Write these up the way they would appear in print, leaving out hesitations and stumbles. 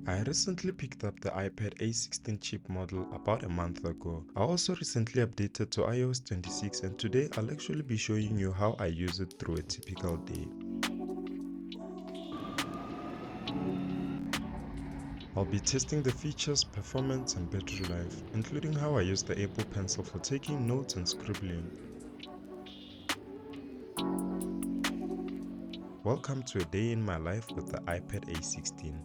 I recently picked up the iPad A16 chip model about a month ago. I also recently updated to iOS 26 and today I'll actually be showing you how I use it through a typical day. I'll be testing the features, performance and battery life, including how I use the Apple Pencil for taking notes and scribbling. Welcome to a day in my life with the iPad A16.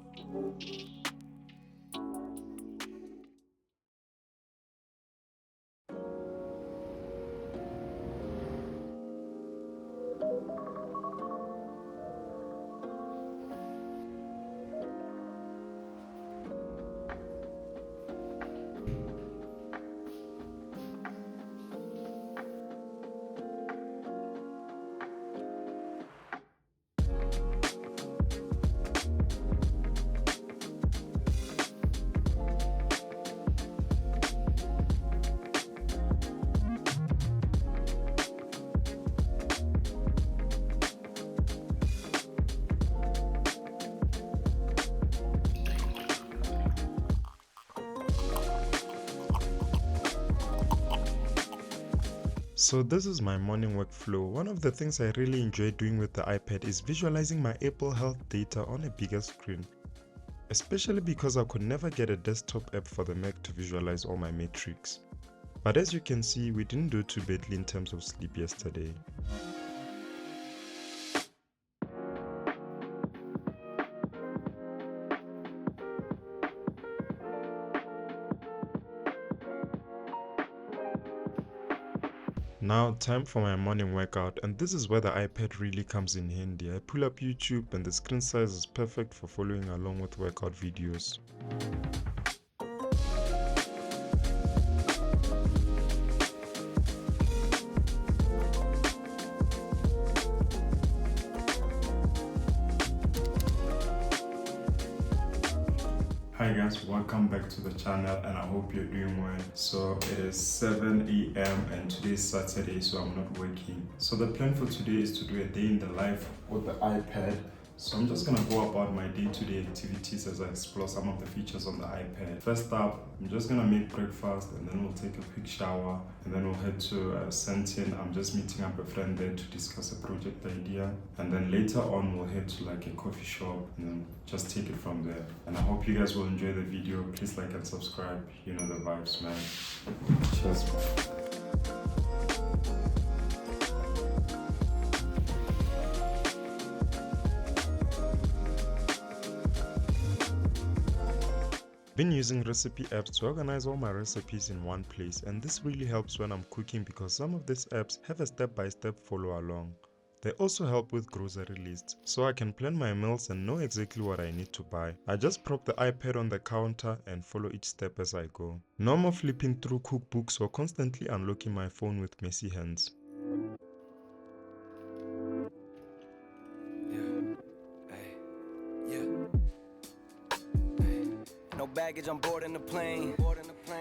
So this is my morning workflow. One of the things I really enjoy doing with the iPad is visualizing my Apple Health data on a bigger screen. Especially because I could never get a desktop app for the Mac to visualize all my metrics. But as you can see, we didn't do too badly in terms of sleep yesterday. Now time for my morning workout, and this is where the iPad really comes in handy. I pull up YouTube and the screen size is perfect for following along with workout videos. Hi guys, welcome back to the channel and I hope you're doing well. So it is 7 a.m. and today is Saturday, so I'm not working. So the plan for today is to do a day in the life with the iPad. So I'm just gonna go about my day-to-day activities as I explore some of the features on the iPad. First up, I'm just gonna make breakfast and then we'll take a quick shower and then we'll head to Sentin. I'm just meeting up a friend there to discuss a project idea. And then later on, we'll head to like a coffee shop and then just take it from there. And I hope you guys will enjoy the video. Please like and subscribe. You know the vibes, man. Cheers. Been using recipe apps to organize all my recipes in one place, and this really helps when I'm cooking because some of these apps have a step-by-step follow along. They also help with grocery lists, so I can plan my meals and know exactly what I need to buy. I just prop the iPad on the counter and follow each step as I go. No more flipping through cookbooks or constantly unlocking my phone with messy hands. No baggage, I'm boarding the plane.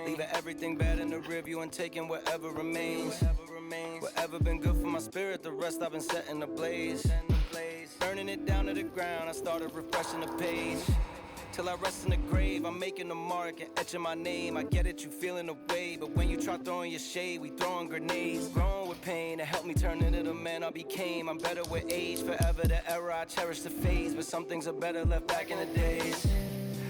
Leaving everything bad in the rearview and taking whatever remains. Whatever been good for my spirit, the rest I've been setting ablaze. Burning it down to the ground, I started refreshing the page. Till I rest in the grave, I'm making a mark and etching my name. I get it, you feeling the way, but when you try throwing your shade, we throwing grenades. Growing with pain, it helped me turn into the man I became. I'm better with age, forever the era, I cherish the phase. But some things are better left back in the days.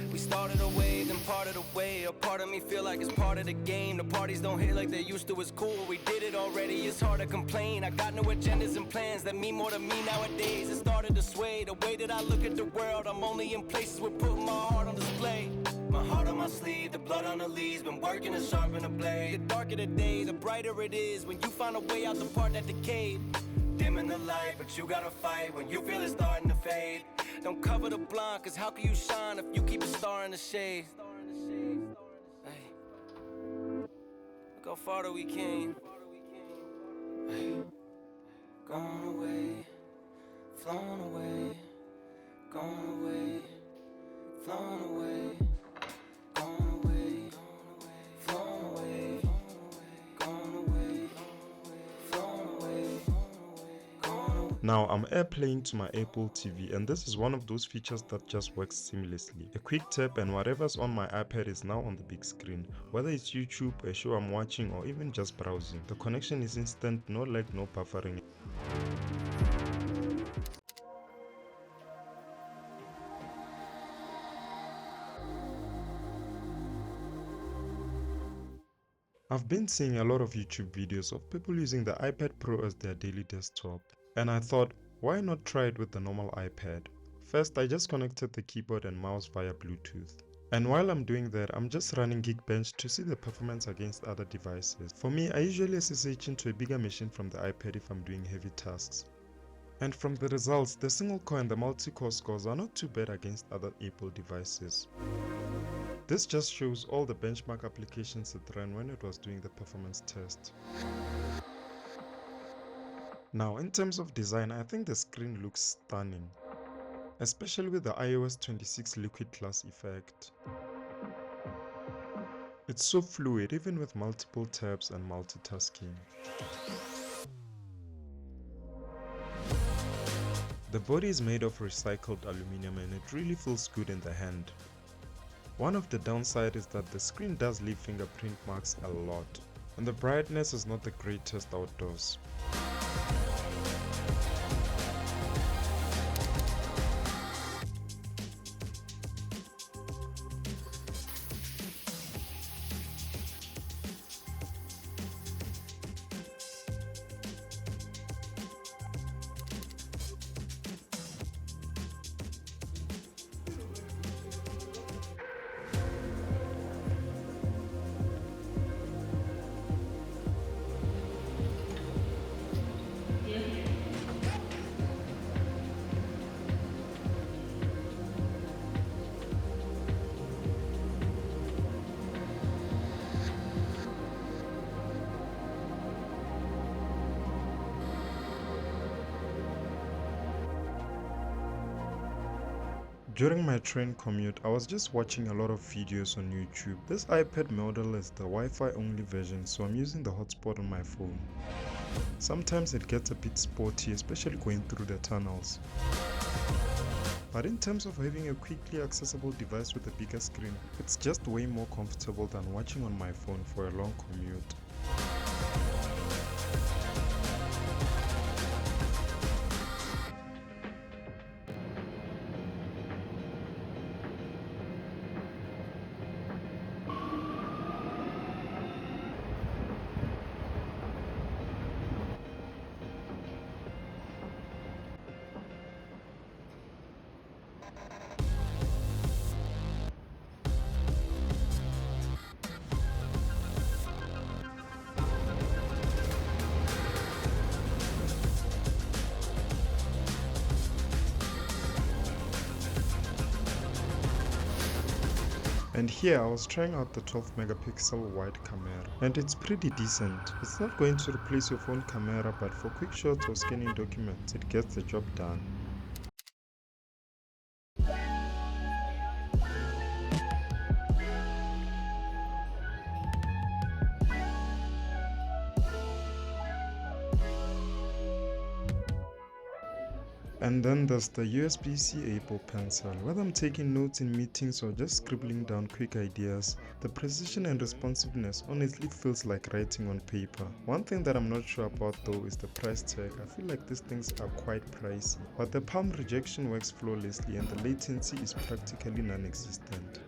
We started a wave, then parted away. A part of me feel like it's part of the game. The parties don't hit like they used to, it's cool. We did it already, it's hard to complain. I got no agendas and plans that mean more to me nowadays. It started to sway, the way that I look at the world. I'm only in places where putting my heart on display. My heart on my sleeve, the blood on the leaves. Been working to sharpen the blade. The darker the day, the brighter it is. When you find a way out the part that decayed. Dimming the light, but you gotta fight when you feel it starting to fade. Don't cover the blind, cause how can you shine if you keep a star in the shade? Hey. Look how far that we came. Hey. Gone away, flown away, gone away, flown away, gone away, flown away, gone away, flown away, gone away. Now I'm airplaying to my Apple TV, and this is one of those features that just works seamlessly. A quick tap and whatever's on my iPad is now on the big screen. Whether it's YouTube, a show I'm watching, or even just browsing. The connection is instant, no lag, no buffering. I've been seeing a lot of YouTube videos of people using the iPad Pro as their daily desktop, and I thought, why not try it with the normal iPad? First, I just connected the keyboard and mouse via Bluetooth. And while I'm doing that, I'm just running Geekbench to see the performance against other devices. For me, I usually SSH into a bigger machine from the iPad if I'm doing heavy tasks. And from the results, the single core and the multi-core scores are not too bad against other Apple devices. This just shows all the benchmark applications it ran when it was doing the performance test. Now, in terms of design, I think the screen looks stunning, especially with the iOS 26 liquid glass effect. It's so fluid even with multiple tabs and multitasking. The body is made of recycled aluminum and it really feels good in the hand. One of the downsides is that the screen does leave fingerprint marks a lot, and the brightness is not the greatest outdoors. During my train commute, I was just watching a lot of videos on YouTube. This iPad model is the Wi-Fi only version, so I'm using the hotspot on my phone. Sometimes it gets a bit spotty, especially going through the tunnels. But in terms of having a quickly accessible device with a bigger screen, it's just way more comfortable than watching on my phone for a long commute. And here I was trying out the 12 megapixel wide camera, and it's pretty decent. It's not going to replace your phone camera, but for quick shots or scanning documents, it gets the job done. And then there's the USB-C Apple Pencil. Whether I'm taking notes in meetings or just scribbling down quick ideas, the precision and responsiveness honestly feels like writing on paper. One thing that I'm not sure about though is the price tag. I feel like these things are quite pricey, but the palm rejection works flawlessly and the latency is practically non-existent.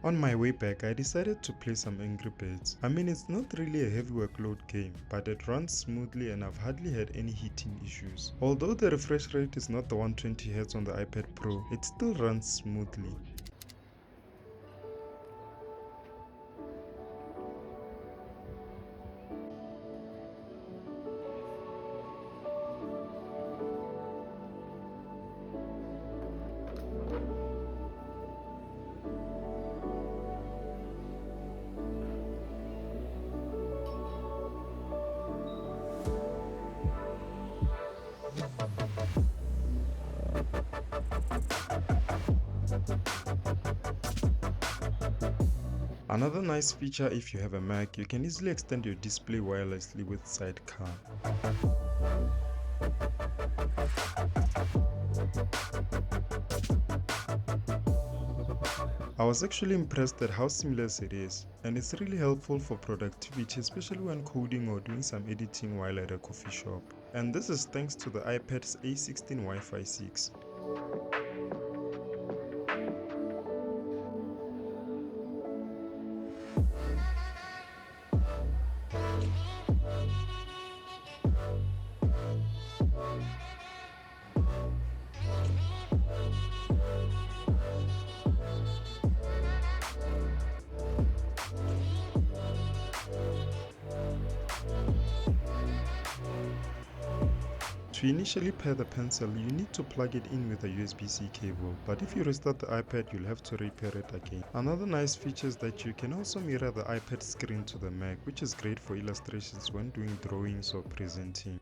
On my way back, I decided to play some Angry Birds. I mean, it's not really a heavy workload game, but it runs smoothly and I've hardly had any heating issues. Although the refresh rate is not the 120Hz on the iPad Pro, it still runs smoothly. Another nice feature, if you have a Mac, you can easily extend your display wirelessly with Sidecar. I was actually impressed at how seamless it is, and it's really helpful for productivity, especially when coding or doing some editing while at a coffee shop. And this is thanks to the iPad's A16 Wi-Fi 6. To initially pair the pencil, you need to plug it in with a USB-C cable, but if you restart the iPad, you'll have to repair it again. Another nice feature is that you can also mirror the iPad screen to the Mac, which is great for illustrations when doing drawings or presenting.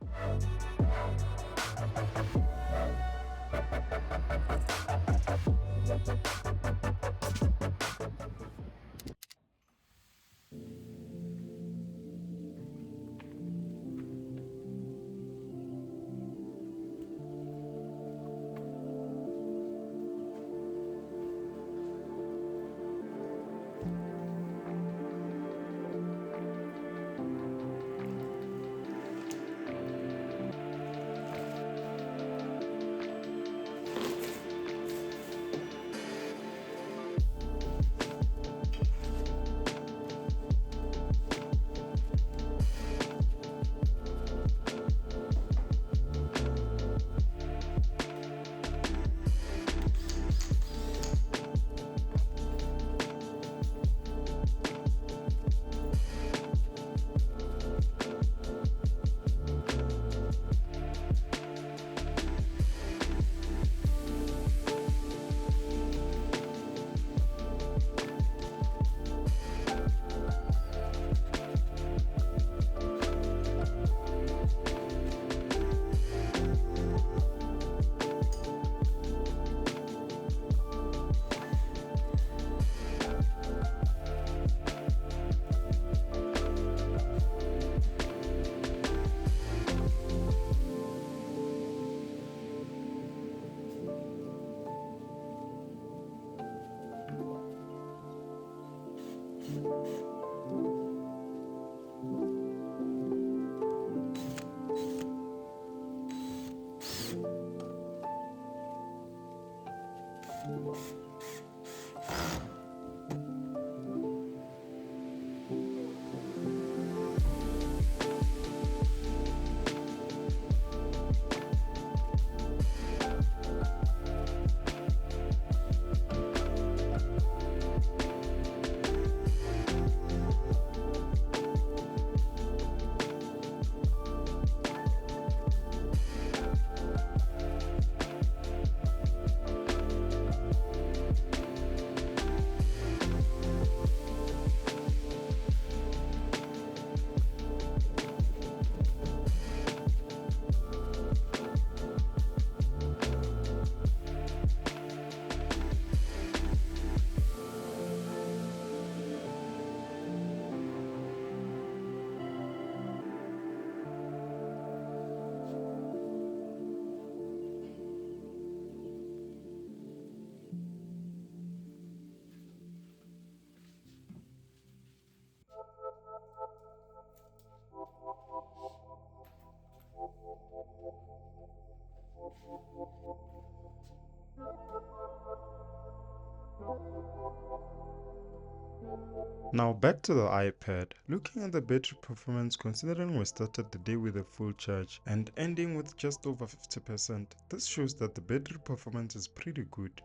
Now back to the iPad. Looking at the battery performance, considering we started the day with a full charge and ending with just over 50%, this shows that the battery performance is pretty good.